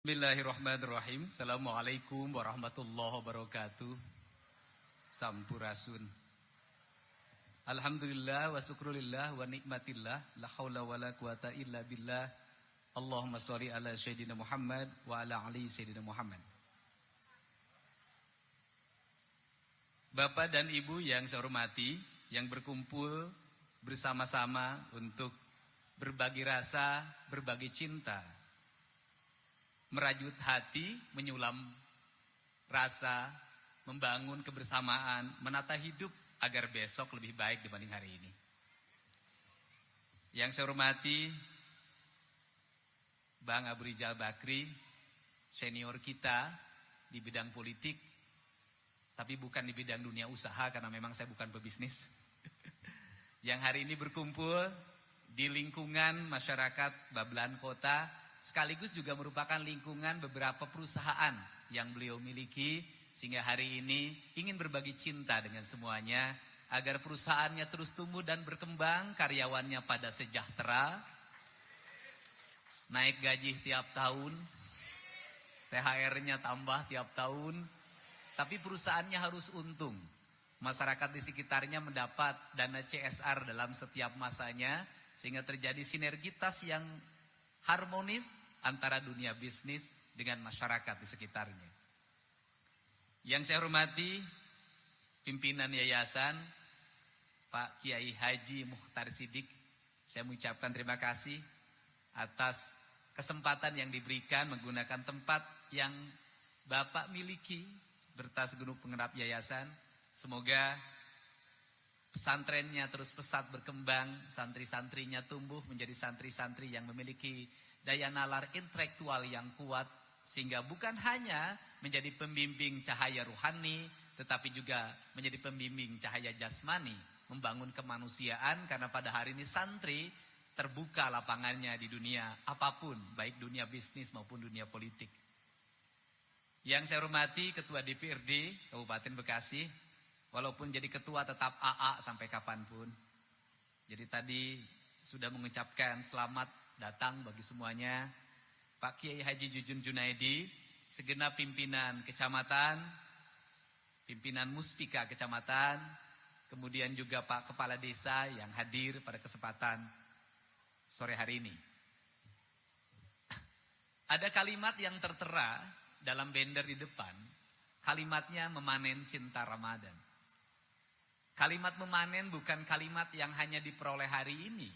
Bismillahirrahmanirrahim. Assalamualaikum warahmatullahi wabarakatuh. Sampurasun. Alhamdulillah wa syukrulillah wa nikmatillah. La haula wa la quwata illa billah. Allahumma sholli ala Sayyidina Muhammad wa ala ali Sayyidina Muhammad. Bapak dan Ibu yang saya hormati, yang berkumpul bersama-sama untuk berbagi rasa, berbagi cinta, merajut hati, menyulam rasa, membangun kebersamaan, menata hidup agar besok lebih baik dibanding hari ini. Yang saya hormati Bang Abu Rizal Bakri, senior kita di bidang politik, tapi bukan di bidang dunia usaha karena memang saya bukan pebisnis. Yang hari ini berkumpul di lingkungan masyarakat Babelan Kota, sekaligus juga merupakan lingkungan beberapa perusahaan yang beliau miliki, sehingga hari ini ingin berbagi cinta dengan semuanya agar perusahaannya terus tumbuh dan berkembang, karyawannya pada sejahtera, naik gaji tiap tahun, THR-nya tambah tiap tahun, tapi perusahaannya harus untung. Masyarakat di sekitarnya mendapat dana CSR dalam setiap masanya, sehingga terjadi sinergitas yang harmonis antara dunia bisnis dengan masyarakat di sekitarnya. Yang saya hormati pimpinan yayasan Pak Kiai Haji Mukhtar Siddiq, saya mengucapkan terima kasih atas kesempatan yang diberikan menggunakan tempat yang Bapak miliki serta segenap penggerak yayasan. Semoga pesantrennya terus pesat berkembang, santri-santrinya tumbuh menjadi santri-santri yang memiliki daya nalar intelektual yang kuat, sehingga bukan hanya menjadi pembimbing cahaya ruhani, tetapi juga menjadi pembimbing cahaya jasmani, membangun kemanusiaan, karena pada hari ini santri terbuka lapangannya di dunia apapun, baik dunia bisnis maupun dunia politik. Yang saya hormati Ketua DPRD Kabupaten Bekasi, walaupun jadi ketua tetap AA sampai kapanpun. Jadi tadi sudah mengucapkan selamat datang bagi semuanya. Pak Kiai Haji Jujun Junaidi, segenap pimpinan kecamatan, pimpinan muspika kecamatan, kemudian juga Pak Kepala Desa yang hadir pada kesempatan sore hari ini. Ada kalimat yang tertera dalam banner di depan, kalimatnya memanen cinta Ramadan. Kalimat memanen bukan kalimat yang hanya diperoleh hari ini,